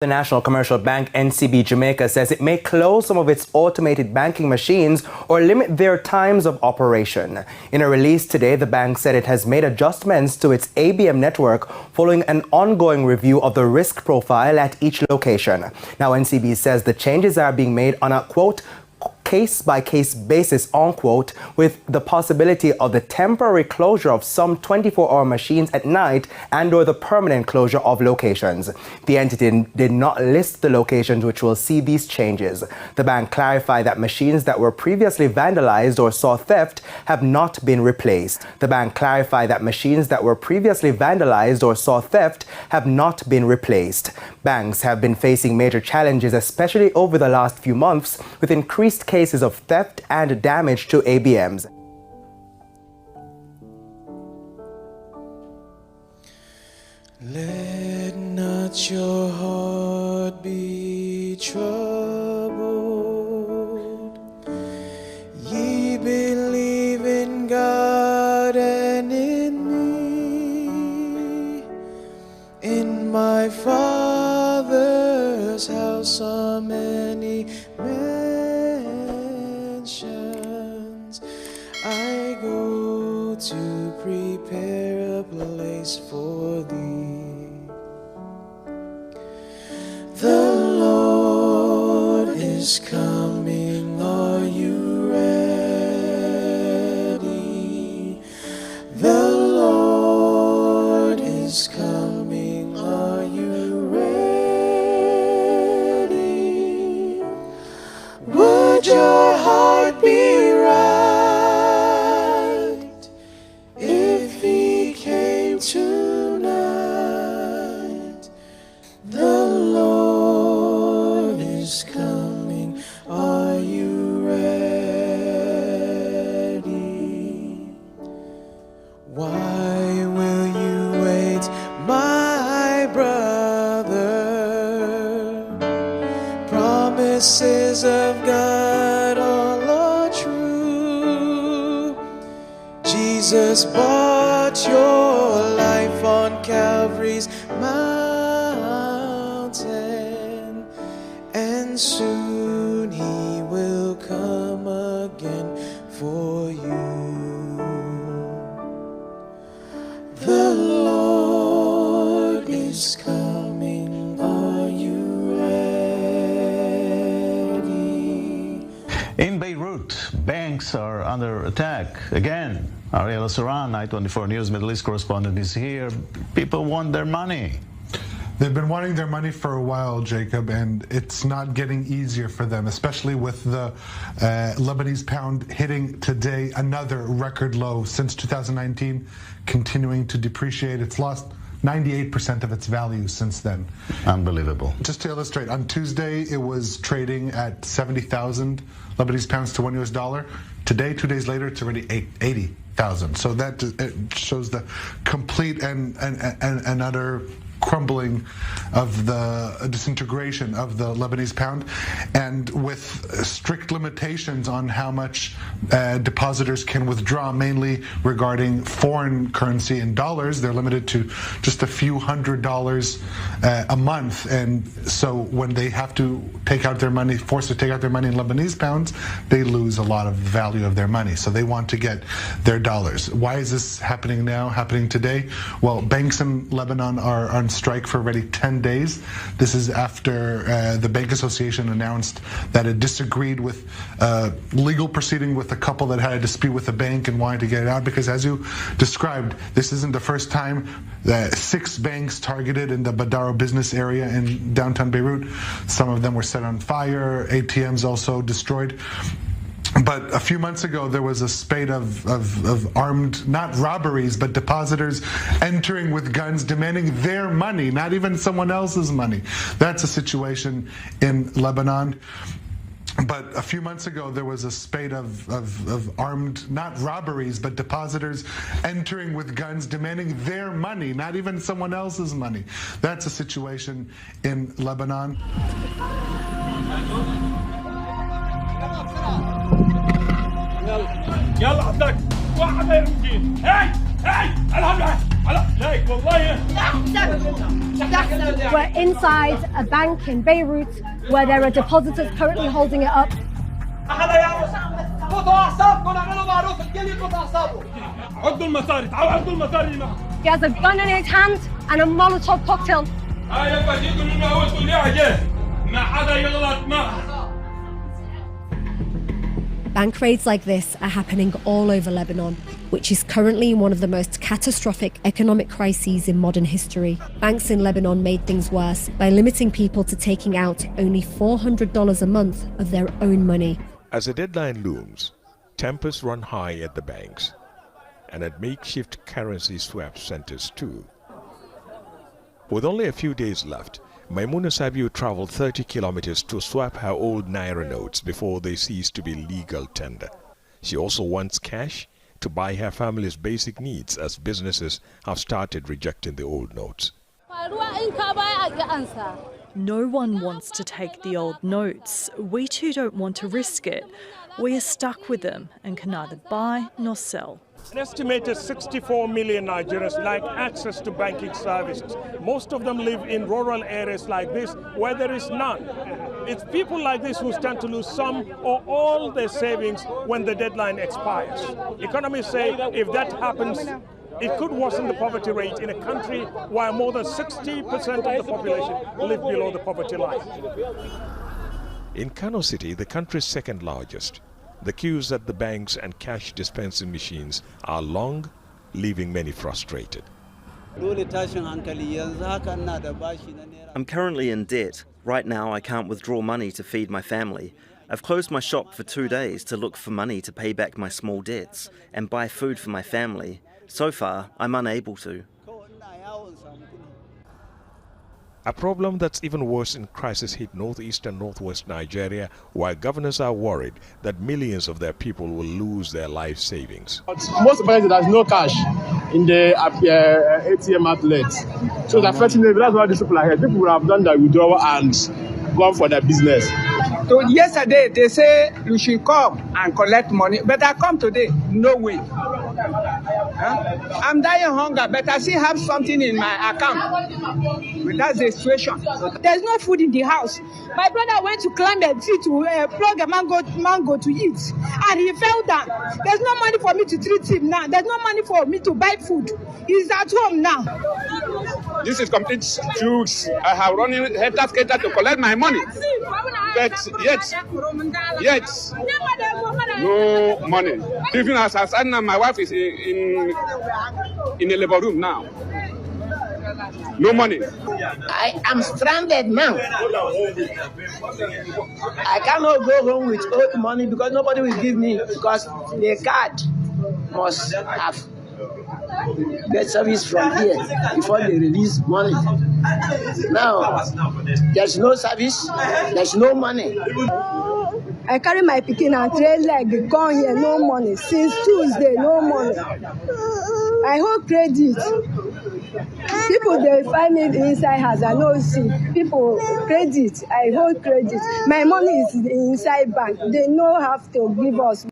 The National Commercial Bank NCB Jamaica says it may close some of its automated banking machines or limit their times of operation. In a release today, the bank said it has made adjustments to its ABM network following an ongoing review of the risk profile at each location. Now, NCB says the changes are being made on a, quote, case-by-case basis, unquote, with the possibility of the temporary closure of some 24-hour machines at night and or the permanent closure of locations. The entity did not list the locations which will see these changes. The bank clarified that machines that were previously vandalized or saw theft have not been replaced. The bank clarified that machines that were previously vandalized or saw theft have not been replaced. Banks have been facing major challenges, especially over the last few months, with increased cases of theft and damage to ABMs. Let not your heart be troubled. Ye believe in God and in me. In my Father's house are many mansions. I go to prepare a place for thee. The Lord is coming, are you ready? The Lord is coming, are you ready? Would your heart be right if he came tonight? The Lord is coming, are you ready? Why will you wait, my brother? Promises of God all are true. Jesus bought your life on Calvary's mountain, and soon he will come again for you. The Lord is coming, are you ready? In Beirut, banks are under attack again. Our L.I.G.H.T, I-24 News Middle East correspondent is here. People want their money. They've been wanting their money for a while, Jacob, and it's not getting easier for them, especially with the Lebanese pound hitting today another record low since 2019, continuing to depreciate. It's lost 98% of its value since then. Unbelievable. Just to illustrate, on Tuesday, it was trading at 70,000 Lebanese pounds to $1. Today, 2 days later, it's already 80,000. So that it shows the complete and utter crumbling of the disintegration of the Lebanese pound, and with strict limitations on how much depositors can withdraw, mainly regarding foreign currency in dollars. They're limited to just a few $100s a month, and so when they have to take out their money, forced to take out their money in Lebanese pounds, they lose a lot of value of their money. So they want to get their dollars. Why is this happening now, happening today? Well, banks in Lebanon are on strike for already 10 days. This is after the Bank Association announced that it disagreed with legal proceeding with a couple that had a dispute with the bank and wanted to get it out, because as you described, this isn't the first time that 6 banks targeted in the Badaro business area in downtown Beirut. Some of them were set on fire, ATMs also destroyed. But a few months ago, there was a spate of armed, not robberies, but depositors entering with guns, demanding their money, not even someone else's money. That's a situation in Lebanon. But a few months ago, there was a spate of armed, not robberies, but depositors entering with guns, demanding their money, not even someone else's money. That's a situation in Lebanon. يلا عندك واحد غير ممكن. هاي الهم We're inside a bank in Beirut where there are depositors currently holding it up. He has a gun in his hand and a Molotov cocktail. Bank raids like this are happening all over Lebanon, which is currently in one of the most catastrophic economic crises in modern history. Banks in Lebanon made things worse by limiting people to taking out only $400 a month of their own money. As the deadline looms, tempers run high at the banks and at makeshift currency swap centers too. With only a few days left, Maimuna Sabiu traveled 30 kilometers to swap her old Naira notes before they cease to be legal tender. She also wants cash to buy her family's basic needs as businesses have started rejecting the old notes. No one wants to take the old notes. We too don't want to risk it. We are stuck with them and can neither buy nor sell. An estimated 64 million Nigerians lack access to banking services. Most of them live in rural areas like this where there is none. It's people like this who stand to lose some or all their savings when the deadline expires. Economists say if that happens, it could worsen the poverty rate in a country where more than 60% of the population live below the poverty line. In Kano City, the country's second largest, the queues at the banks and cash dispensing machines are long, leaving many frustrated. I'm currently in debt. Right now I can't withdraw money to feed my family. I've closed my shop for 2 days to look for money to pay back my small debts and buy food for my family. So far, I'm unable to. A problem that's even worse in crisis-hit northeast and northwest Nigeria, where governors are worried that millions of their people will lose their life savings. Most places there's no cash in the ATM outlets. So it's affecting them. That's why these people are here. People would have done their withdrawal and gone for their business. So yesterday they say you should come and collect money, but I come today, no way. I'm dying of hunger, but I still have something in my account. But that's the situation. There's no food in the house. My brother went to climb a tree to plug a mango to eat, and he fell down. There's no money for me to treat him now. There's no money for me to buy food. He's at home now. This is complete truth. I have run in head-to-head to collect my money. But yet, no money. Even as I stand now, my wife is in a labor room now. No money. I am stranded now. I cannot go home with old money because nobody will give me, because the card must have get service from here before they release money. Now, there's no service, there's no money. I carry my pikin and 3 leg, gone here, no money. Since Tuesday, no money. I hold credit. People, they find me inside house, I don't see. People, credit, I hold credit. My money is inside bank. They don't have to give us.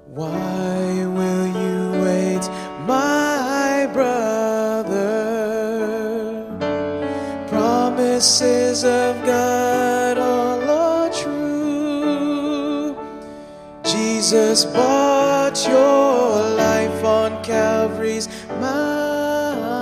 Why will you wait, my brother? Promises of God all are true. Jesus bought your life on Calvary's mountain.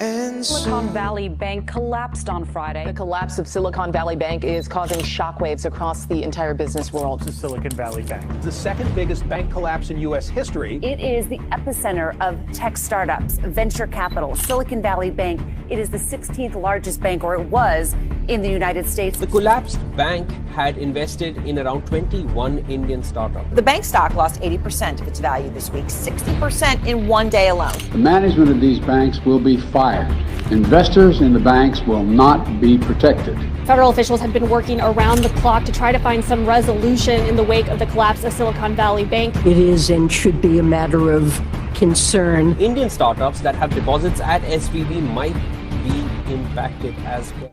And Silicon Valley Bank collapsed on Friday. The collapse of Silicon Valley Bank is causing shockwaves across the entire business world. The Silicon Valley Bank, the second biggest bank collapse in U.S. history. It is the epicenter of tech startups, venture capital. Silicon Valley Bank, it is the 16th largest bank, or it was, in the United States. The collapsed bank had invested in around 21 Indian startups. The bank stock lost 80% of its value this week, 60% in one day alone. The management of these banks will be fired. Investors in the banks will not be protected. Federal officials have been working around the clock to try to find some resolution in the wake of the collapse of Silicon Valley Bank. It is and should be a matter of concern. Indian startups that have deposits at SVB might be impacted as well.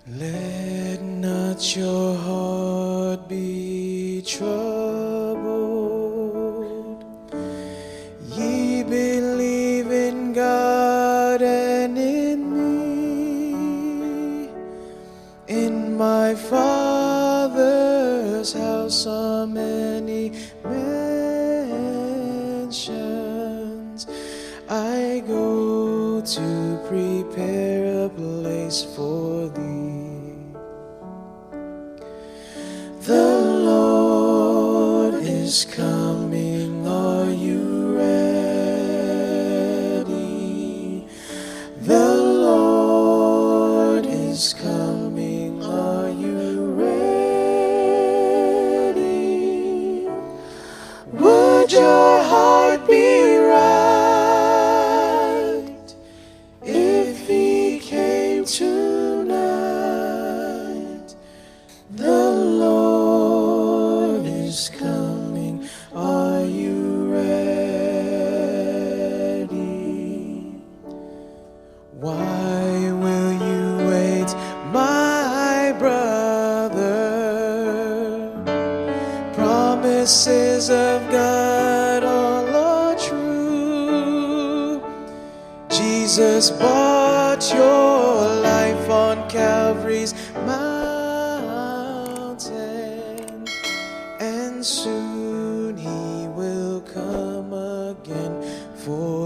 Let none let your heart be troubled. Ye believe in God and in me. In my Father's house are many mansions. I go to prepare a place for thee. The Lord is coming, are you ready? The Lord is coming, are you ready? Would your heart be right if he came tonight? The Lord is coming, are you ready? Why will you wait, my brother? Promises of God all are true. Jesus bought your life on Calvary's mountain, and soon he will come again for